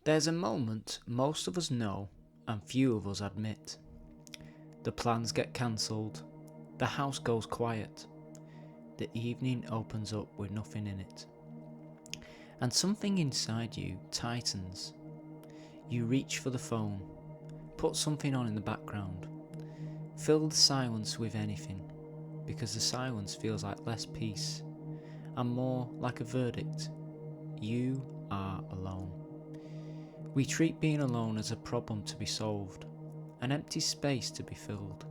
There's a moment most of us know and few of us admit. The plans get cancelled, the house goes quiet, the evening opens up with nothing in it. And something inside you tightens. You reach for the phone, put something on in the background, fill the silence with anything, because the silence feels like less peace and more like a verdict. You are alone. We treat being alone as a problem to be solved, an empty space to be filled,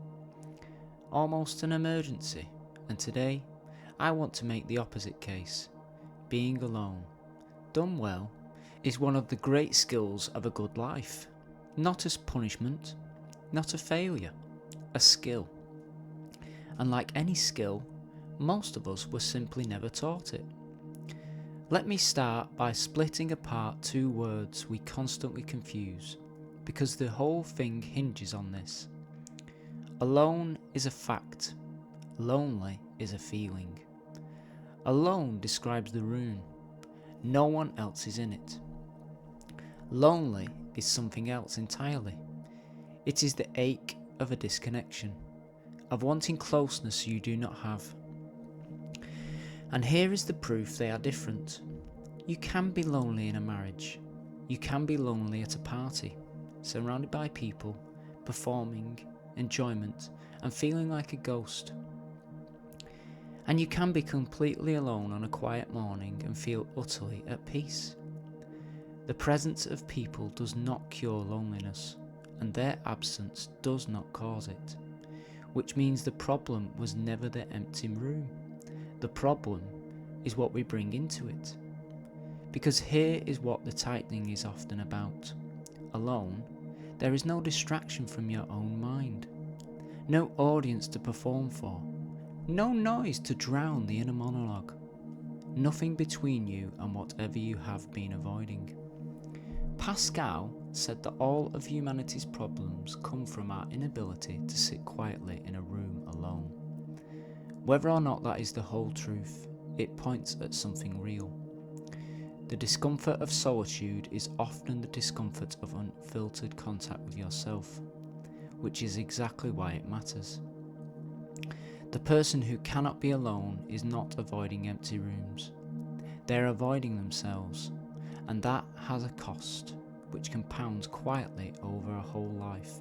almost an emergency. And today, I want to make the opposite case. Being alone, done well, is one of the great skills of a good life. Not as punishment, not a failure, a skill. And like any skill, most of us were simply never taught it. Let me start by splitting apart two words we constantly confuse, because the whole thing hinges on this. Alone is a fact, lonely is a feeling. Alone describes the room, no one else is in it. Lonely is something else entirely. It is the ache of a disconnection, of wanting closeness you do not have. And here is the proof they are different. You can be lonely in a marriage. You can be lonely at a party, surrounded by people, performing, enjoyment, and feeling like a ghost. And you can be completely alone on a quiet morning and feel utterly at peace. The presence of people does not cure loneliness, and their absence does not cause it, which means the problem was never the empty room. The problem is what we bring into it. Because here is what the tightening is often about. Alone, there is no distraction from your own mind, no audience to perform for, no noise to drown the inner monologue, nothing between you and whatever you have been avoiding. Pascal said that all of humanity's problems come from our inability to sit quietly in a room alone. Whether or not that is the whole truth, it points at something real. The discomfort of solitude is often the discomfort of unfiltered contact with yourself, which is exactly why it matters. The person who cannot be alone is not avoiding empty rooms. They are avoiding themselves, and that has a cost, which compounds quietly over a whole life.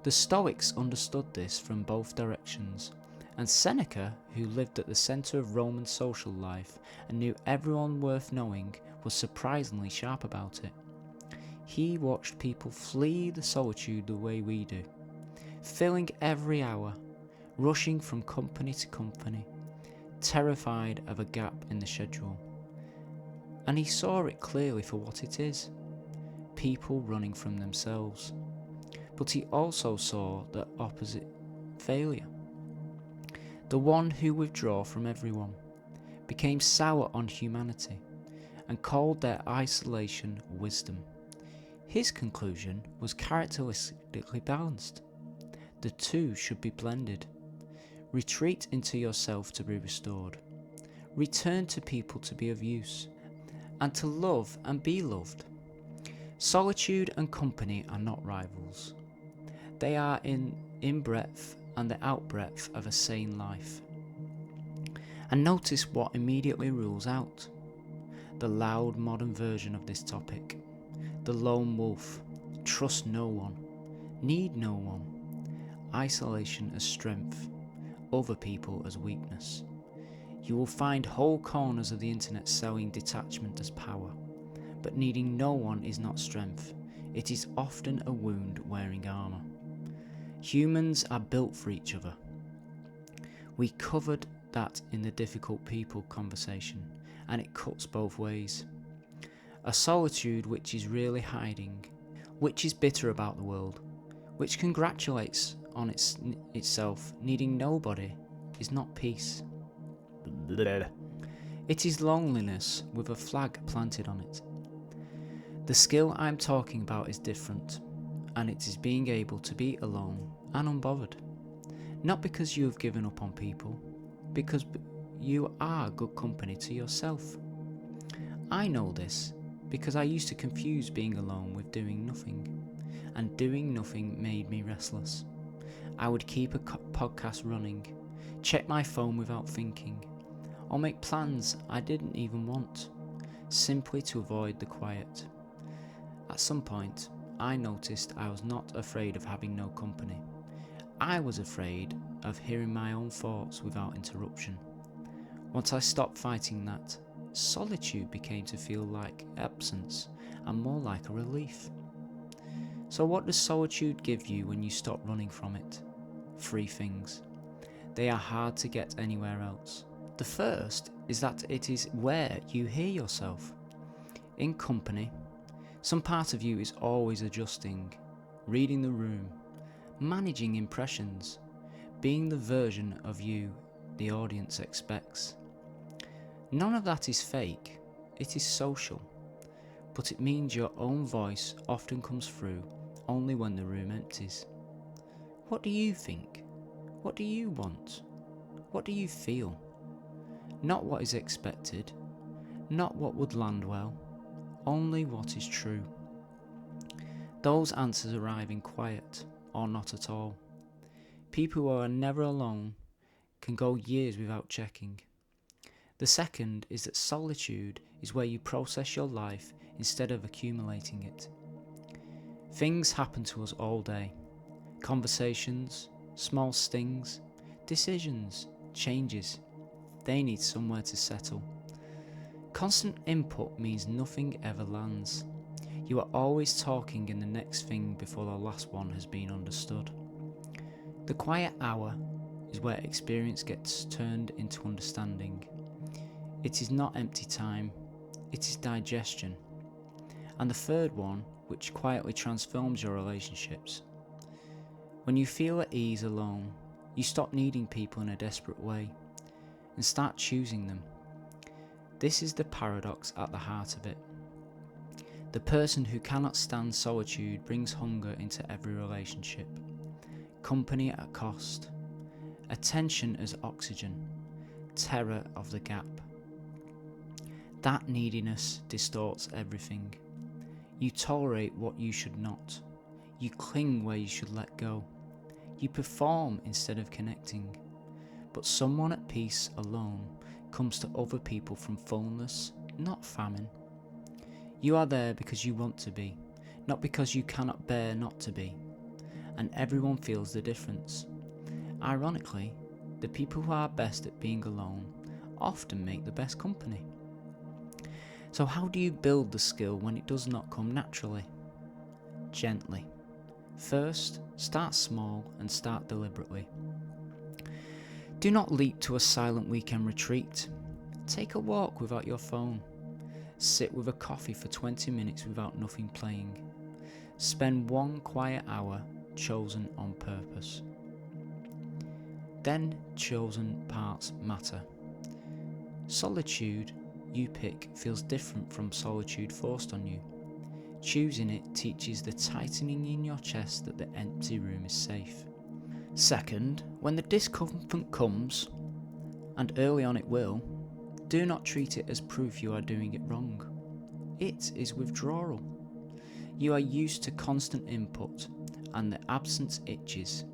The Stoics understood this from both directions, and Seneca, who lived at the centre of Roman social life and knew everyone worth knowing, was surprisingly sharp about it. He watched people flee the solitude the way we do, filling every hour, rushing from company to company, terrified of a gap in the schedule. And he saw it clearly for what it is, people running from themselves. But he also saw the opposite, failure. The one who withdrew from everyone, became sour on humanity, and called their isolation wisdom. His conclusion was characteristically balanced. The two should be blended. Retreat into yourself to be restored. Return to people to be of use, and to love and be loved. Solitude and company are not rivals. They are in breadth and the outbreadth of a sane life. And notice what immediately rules out. The loud modern version of this topic. The lone wolf. Trust no one. Need no one. Isolation as strength. Other people as weakness. You will find whole corners of the internet selling detachment as power. But needing no one is not strength. It is often a wound wearing armour. Humans are built for each other. We covered that in the difficult people conversation, and it cuts both ways. A solitude which is really hiding, which is bitter about the world, which congratulates on itself, needing nobody, is not peace. It is loneliness with a flag planted on it. The skill I'm talking about is different, and it is being able to be alone and unbothered. Not because you have given up on people, because you are good company to yourself. I know this because I used to confuse being alone with doing nothing, and doing nothing made me restless. I would keep a podcast running, check my phone without thinking, or make plans I didn't even want, simply to avoid the quiet. At some point, I noticed I was not afraid of having no company. I was afraid of hearing my own thoughts without interruption. Once I stopped fighting that, solitude became to feel like absence and more like a relief. So what does solitude give you when you stop running from it? 3 things. They are hard to get anywhere else. The first is that it is where you hear yourself. In company, some part of you is always adjusting, reading the room, managing impressions, being the version of you the audience expects. None of that is fake, it is social, but it means your own voice often comes through only when the room empties. What do you think? What do you want? What do you feel? Not what is expected, not what would land well, only what is true. Those answers arrive in quiet, or not at all. People who are never alone can go years without checking. The second is that solitude is where you process your life instead of accumulating it. Things happen to us all day. Conversations, small stings, decisions, changes. They need somewhere to settle. Constant input means nothing ever lands. You are always talking in the next thing before the last one has been understood. The quiet hour is where experience gets turned into understanding. It is not empty time, it is digestion. And the third one, which quietly transforms your relationships. When you feel at ease alone, you stop needing people in a desperate way and start choosing them. This is the paradox at the heart of it. The person who cannot stand solitude brings hunger into every relationship, company at a cost, attention as oxygen, terror of the gap. That neediness distorts everything. You tolerate what you should not. You cling where you should let go. You perform instead of connecting. But someone at peace alone comes to other people from fullness, not famine. You are there because you want to be, not because you cannot bear not to be. And everyone feels the difference. Ironically, the people who are best at being alone often make the best company. So how do you build the skill when it does not come naturally? Gently. First, start small and start deliberately. Do not leap to a silent weekend retreat. Take a walk without your phone. Sit with a coffee for 20 minutes without nothing playing. Spend one quiet hour chosen on purpose. Then chosen parts matter. Solitude you pick feels different from solitude forced on you. Choosing it teaches the tightening in your chest that the empty room is safe. Second, when the discomfort comes, and early on it will, do not treat it as proof you are doing it wrong. It is withdrawal. You are used to constant input, and the absence itches.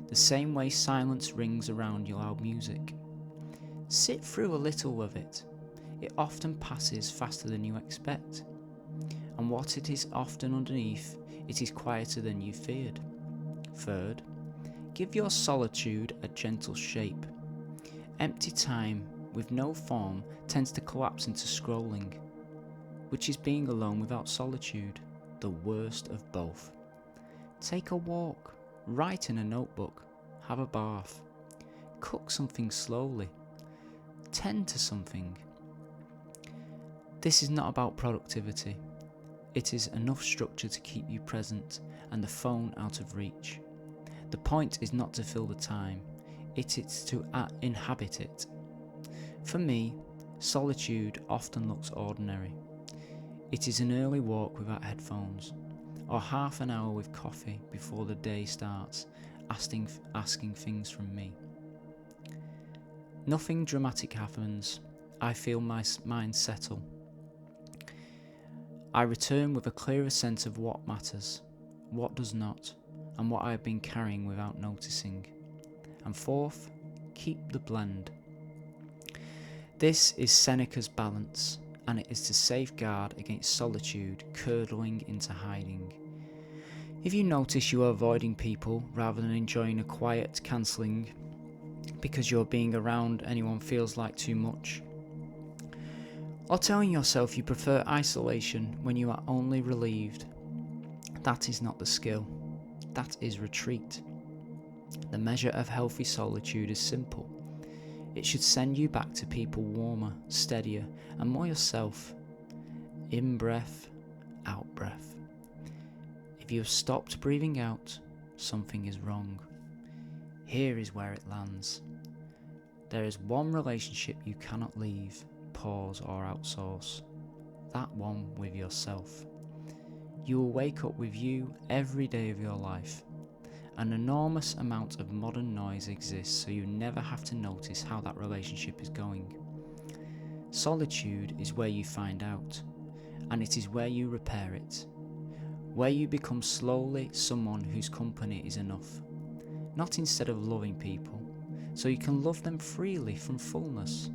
The same way silence rings around your loud music. Sit through a little of it. It often passes faster than you expect. And what it is often underneath, it is quieter than you feared. Third, give your solitude a gentle shape. Empty time with no form tends to collapse into scrolling, which is being alone without solitude, the worst of both. Take a walk, write in a notebook, have a bath, cook something slowly, tend to something. This is not about productivity. It is enough structure to keep you present and the phone out of reach. The point is not to fill the time, it is to inhabit it. For me, solitude often looks ordinary. It is an early walk without headphones, or half an hour with coffee before the day starts, asking things from me. Nothing dramatic happens. I feel my mind settle. I return with a clearer sense of what matters, what does not, and what I have been carrying without noticing. And fourth, keep the blend. This is Seneca's balance, and it is to safeguard against solitude curdling into hiding. If you notice you are avoiding people rather than enjoying a quiet cancelling because your being around anyone feels like too much, or telling yourself you prefer isolation when you are only relieved, that is not the skill, that is retreat. The measure of healthy solitude is simple. It should send you back to people warmer, steadier, and more yourself. In breath, out breath. If you have stopped breathing out, something is wrong. Here is where it lands. There is one relationship you cannot leave, pause, or outsource. That one with yourself. You will wake up with you every day of your life. An enormous amount of modern noise exists, so you never have to notice how that relationship is going. Solitude is where you find out, and it is where you repair it. Where you become slowly someone whose company is enough. Not instead of loving people, so you can love them freely from fullness,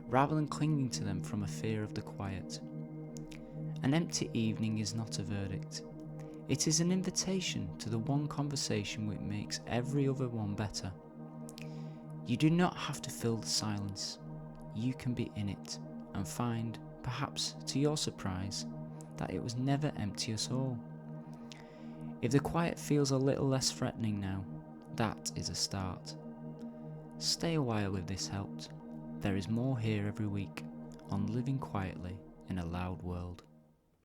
rather than clinging to them from a fear of the quiet. An empty evening is not a verdict. It is an invitation to the one conversation which makes every other one better. You do not have to fill the silence. You can be in it and find, perhaps to your surprise, that it was never empty at all. If the quiet feels a little less threatening now, that is a start. Stay a while if this helped. There is more here every week on Living Quietly in a Loud World.